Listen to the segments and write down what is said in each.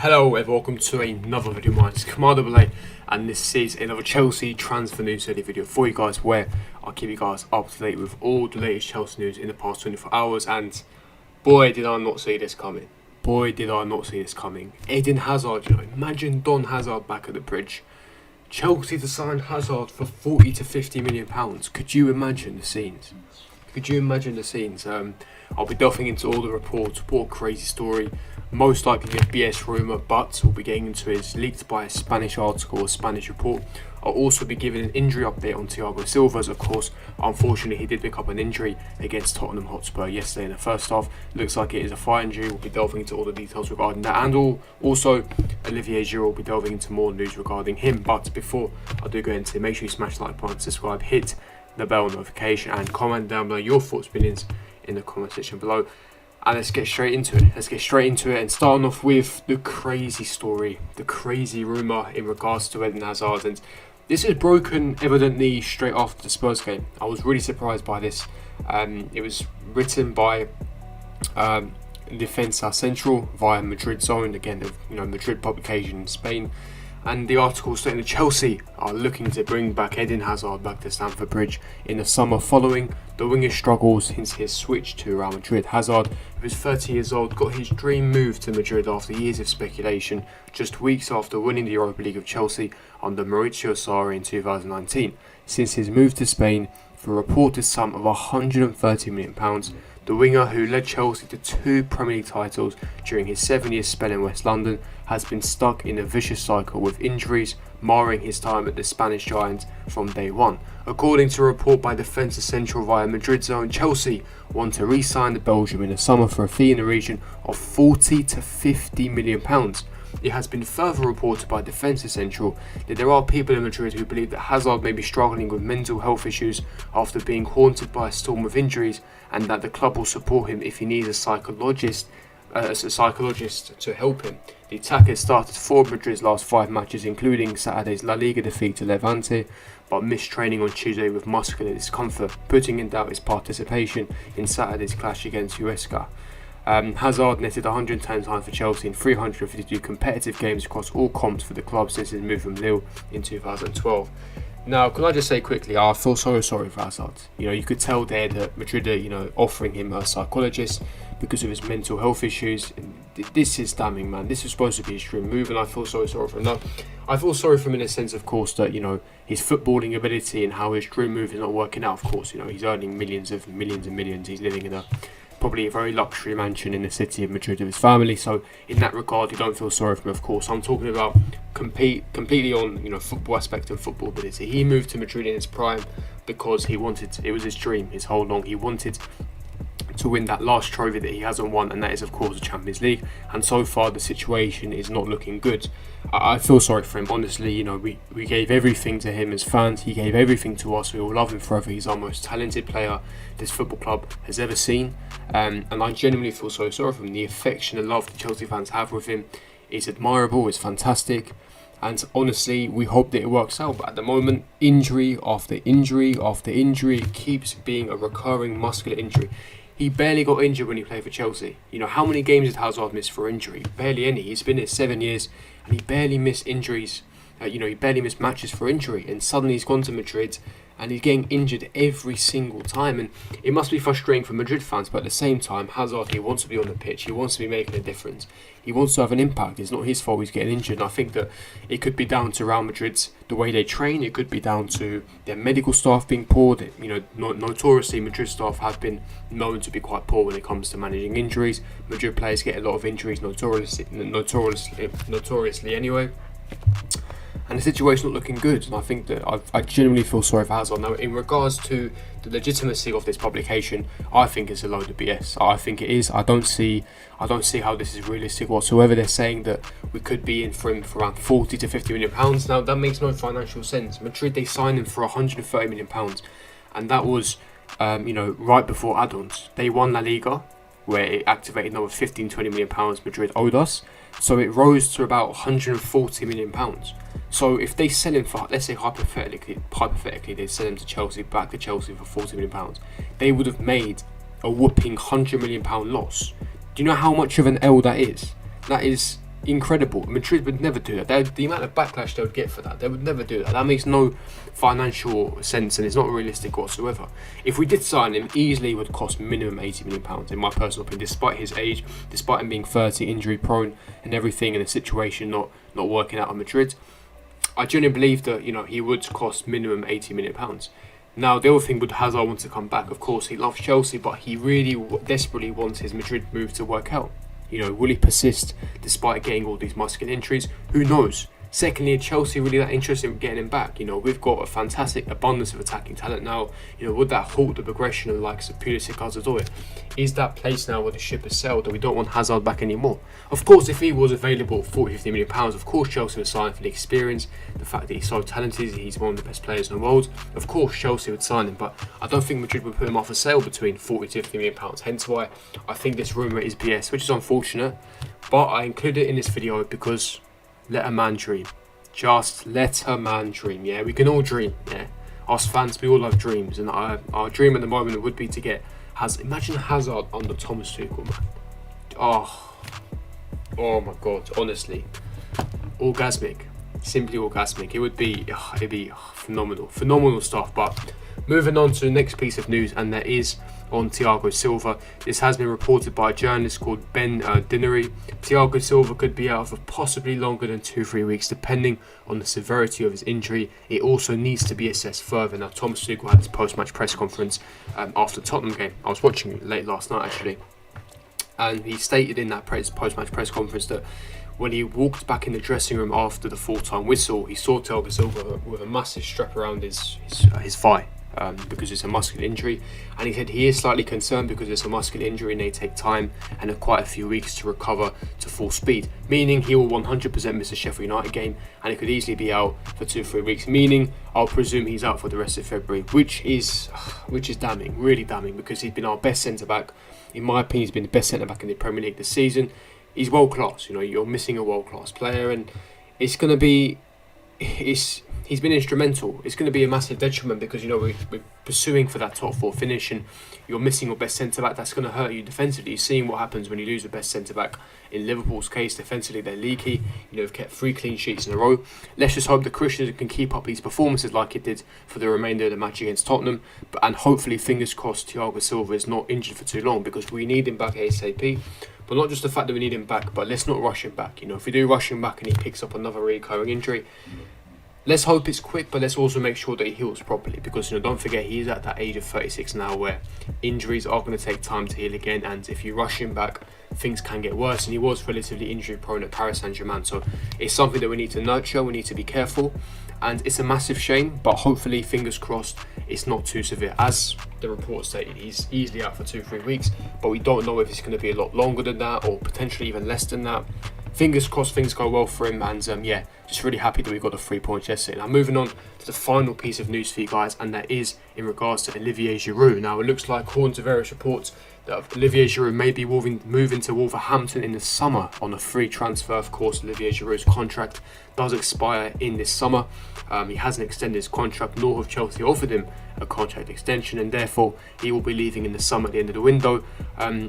Hello and welcome to another video. My name is Kemal AA and this is another Chelsea transfer news video for you guys, where I'll keep you guys up to date with all the latest Chelsea news in the past 24 hours. And boy, did I not see this coming. Eden Hazard, imagine Don Hazard back at the bridge. Chelsea to sign Hazard for 40 to 50 million pounds. Could you imagine the scenes? I'll be delving into all the reports. What a crazy story. Most likely a BS rumour, but we'll be getting into it. It's leaked by a Spanish article, a Spanish report. I'll also be giving an injury update on Thiago Silva's. Of course, unfortunately, he did pick up an injury against Tottenham Hotspur yesterday in the first half. Looks like it is a thigh injury. We'll be delving into all the details regarding that. And also, Olivier Giroud will be delving into more news regarding him. But before I do go into it, make sure you smash the like button, subscribe, hit the bell notification, and comment down below your thoughts, opinions in the comment section below. And let's get straight into it. And starting off with the crazy story, the crazy rumour in regards to Eden Hazard. And this is broken evidently straight after the Spurs game. I was really surprised by this. It was written by Defensa Central via Madrid Zone, again, Madrid publication in Spain. And the article stating that Chelsea are looking to bring back Eden Hazard back to Stamford Bridge in the summer following the winger's struggles since his switch to Real Madrid. Hazard, who is 30 years old, got his dream move to Madrid after years of speculation, just weeks after winning the Europa League of Chelsea under Mauricio Sarri in 2019. Since his move to Spain for a reported sum of £130 million, the winger, who led Chelsea to 2 Premier League titles during his 7-year spell in West London, has been stuck in a vicious cycle with injuries marring his time at the Spanish Giants from day one. According to a report by Defensa Central via Madrid Zone, Chelsea want to re-sign the Belgium in the summer for a fee in the region of £40 to £50 million. It has been further reported by Defensa Central that there are people in Madrid who believe that Hazard may be struggling with mental health issues after being haunted by a storm of injuries, and that the club will support him if he needs a psychologist to help him. The attacker started 4 of Madrid's last 5 matches, including Saturday's La Liga defeat to Levante, but missed training on Tuesday with muscular discomfort, putting in doubt his participation in Saturday's clash against Huesca. Hazard netted 110 times for Chelsea in 352 competitive games across all comps for the club since his move from Lille in 2012. Now, can I just say quickly, I feel so sorry for Hazard. You could tell there that Madrid are, offering him a psychologist because of his mental health issues. This is damning, man. This is supposed to be his dream move, and I feel so sorry for him. Now, I feel sorry for him in the sense, of course, that, his footballing ability and how his dream move is not working out. Of course, he's earning millions and millions. He's living in probably a very luxury mansion in the city of Madrid with his family. So in that regard, you don't feel sorry for him, of course. I'm talking about completely on football aspect and football ability. He moved to Madrid in his prime because it was his dream his whole long. He wanted to win that last trophy that he hasn't won, and that is of course the Champions League. And so far the situation is not looking good. I feel sorry for him, honestly. We gave everything to him as fans. He gave everything to us. We all love him forever. He's our most talented player this football club has ever seen, and I genuinely feel so sorry for him. The affection and love the Chelsea fans have with him is admirable, it's fantastic, and honestly we hope that it works out. But at the moment, injury after injury after injury keeps being a recurring muscular injury. He barely got injured when he played for Chelsea. How many games did Hazard miss for injury? Barely any. He's been here 7 years and he barely missed injuries. He barely missed matches for injury. And suddenly he's gone to Madrid and he's getting injured every single time. And it must be frustrating for Madrid fans, but at the same time, Hazard, he wants to be on the pitch. He wants to be making a difference. He wants to have an impact. It's not his fault he's getting injured. And I think that it could be down to Real Madrid's, the way they train. It could be down to their medical staff being poor. Notoriously, Madrid staff have been known to be quite poor when it comes to managing injuries. Madrid players get a lot of injuries notoriously anyway. And the situation's not looking good, and I think that I genuinely feel sorry for Hazard. Now, in regards to the legitimacy of this publication, I think it's a load of BS. I think it is. I don't see how this is realistic whatsoever. They're saying that we could be in for him for around £40 to £50 million. Now, that makes no financial sense. Madrid, they signed him for £130 million, and that was, right before add-ons. They won La Liga, where it activated another £15 to £20 million Madrid owed us. So it rose to about £140 million. So if they sell him for, let's say hypothetically they sell him to Chelsea, back to Chelsea for £40 million, they would have made a whopping £100 million loss. Do you know how much of an L that is? That is incredible. Madrid would never do that. The amount of backlash they would get for that, they would never do that. That makes no financial sense and it's not realistic whatsoever. If we did sign him, easily would cost minimum £80 million, in my personal opinion, despite his age, despite him being 30, injury prone and everything, and the situation not working out at Madrid. I genuinely believe that, you know, he would cost minimum £80 million. Now, the other thing, would Hazard want to come back? Of course, he loves Chelsea, but he really desperately wants his Madrid move to work out. You know, will he persist despite getting all these muscular injuries? Who knows? Secondly, are Chelsea really that interested in getting him back? You know, we've got a fantastic abundance of attacking talent now. You know, would that halt the progression of the likes of Pulisic, Hudson-Odoi? Is that place now where the ship has sailed that we don't want Hazard back anymore? Of course, if he was available at £40-50 million, of course Chelsea would sign for the experience, the fact that he's so talented, he's one of the best players in the world. Of course, Chelsea would sign him, but I don't think Madrid would put him off for sale between £40-50 million. Hence why I think this rumour is BS, which is unfortunate. But I include it in this video because let a man dream. Just let a man dream, yeah? We can all dream, yeah? Us fans, we all have dreams. And our dream at the moment would be to get... Imagine Hazard under Thomas Tuchel, man. Oh my God, honestly. Orgasmic. Simply orgasmic. It'd be phenomenal. Phenomenal stuff. But moving on to the next piece of news, and that is on Thiago Silva. This has been reported by a journalist called Ben Dinnery. Thiago Silva could be out for possibly longer than 2-3 weeks, depending on the severity of his injury. It also needs to be assessed further. Now, Thomas Tuchel had his post-match press conference after the Tottenham game. I was watching it late last night, actually. And he stated in that post-match press conference that when he walked back in the dressing room after the full-time whistle, he saw Thiago Silva with a massive strap around his thigh. Because it's a muscular injury, and he said he is slightly concerned because it's a muscular injury and they take time and quite a few weeks to recover to full speed, meaning he will 100% miss the Sheffield United game, and it could easily be out for 2-3 weeks, meaning I'll presume he's out for the rest of February, which is damning, really damning, because he's been our best centre-back. In my opinion, he's been the best centre-back in the Premier League this season. He's world-class, you know, you're missing a world-class player, and it's going to be... He's been instrumental. It's going to be a massive detriment because, you know, we're pursuing for that top 4 finish and you're missing your best centre-back. That's going to hurt you defensively. You're seeing what happens when you lose the best centre-back. In Liverpool's case, defensively, they're leaky. You know, they've kept 3 clean sheets in a row. Let's just hope that Christian can keep up these performances like it did for the remainder of the match against Tottenham. And hopefully, fingers crossed, Thiago Silva is not injured for too long because we need him back ASAP. But not just the fact that we need him back, but let's not rush him back. You know, if we do rush him back and he picks up another recurring injury, let's hope it's quick, but let's also make sure that he heals properly because, you know, don't forget he's at that age of 36 now where injuries are going to take time to heal again, and if you rush him back, things can get worse, and he was relatively injury prone at Paris Saint-Germain, so it's something that we need to nurture, we need to be careful, and it's a massive shame, but hopefully, fingers crossed, it's not too severe. As the report stated, he's easily out for 2-3 weeks, but we don't know if it's going to be a lot longer than that or potentially even less than that. Fingers crossed things go well for him, and yeah, just really happy that we got the 3 points yesterday. Now moving on to the final piece of news for you guys, and that is in regards to Olivier Giroud. Now it looks like, according to various reports, that Olivier Giroud may be moving to Wolverhampton in the summer on a free transfer. Of course, Olivier Giroud's contract does expire in this summer. He hasn't extended his contract, nor have Chelsea offered him a contract extension, and therefore he will be leaving in the summer at the end of the window.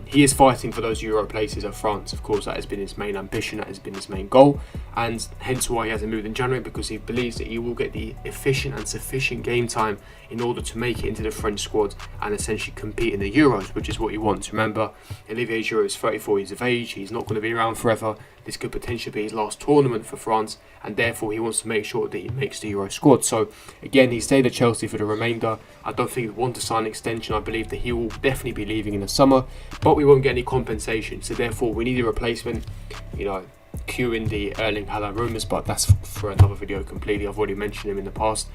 He is fighting for those Euro places at France. Of course, that has been his main ambition, that has been his main goal, and hence why he hasn't moved in January, because he believes that he will get the efficient and sufficient game time in order to make it into the French squad and essentially compete in the Euros, which is what he wants. Remember, Olivier Giroud is 34 years of age, he's not going to be around forever. This could potentially be his last tournament for France, and therefore he wants to make sure that he makes the Euro squad. So again, he stayed at Chelsea for the remainder. I don't think he want to sign an extension. I believe that he will definitely be leaving in the summer, but we won't get any compensation. So therefore we need a replacement. You know, cueing the Erling Haaland rumours, but that's for another video completely. I've already mentioned him in the past.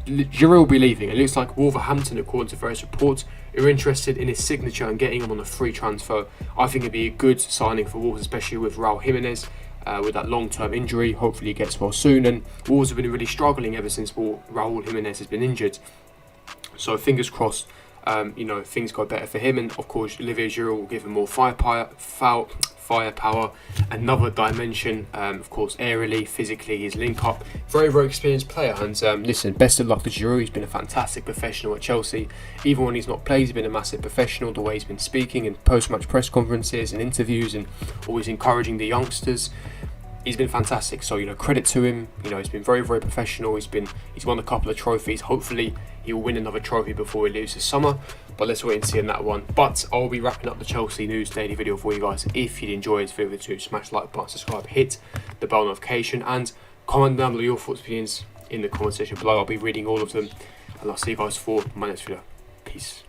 Giroud will be leaving. It looks like Wolverhampton, according to various reports, are interested in his signature and getting him on a free transfer. I think it'd be a good signing for Wolves, especially with Raul Jimenez with that long-term injury. Hopefully he gets well soon, and Wolves have been really struggling ever since Raul Jimenez has been injured. So fingers crossed, you know, things go better for him, and of course Olivier Giroud will give him more firepower, another dimension, of course aerially, physically, his link up, very experienced player. And listen, best of luck to Giroud. He's been a fantastic professional at Chelsea. Even when he's not played, he's been a massive professional. The way he's been speaking in post-match press conferences and interviews and always encouraging the youngsters. he's been fantastic. So, you know, credit to him. You know, he's been very, very professional. He's won a couple of trophies. Hopefully he will win another trophy before he leaves this summer, but let's wait and see on that one. But I'll be wrapping up the Chelsea News Daily video for you guys. If you'd enjoy this video too, smash the like button, subscribe, hit the bell notification, and comment down below your thoughts and opinions in the comment section below. I'll be reading all of them, and I'll see you guys for my next video. Peace.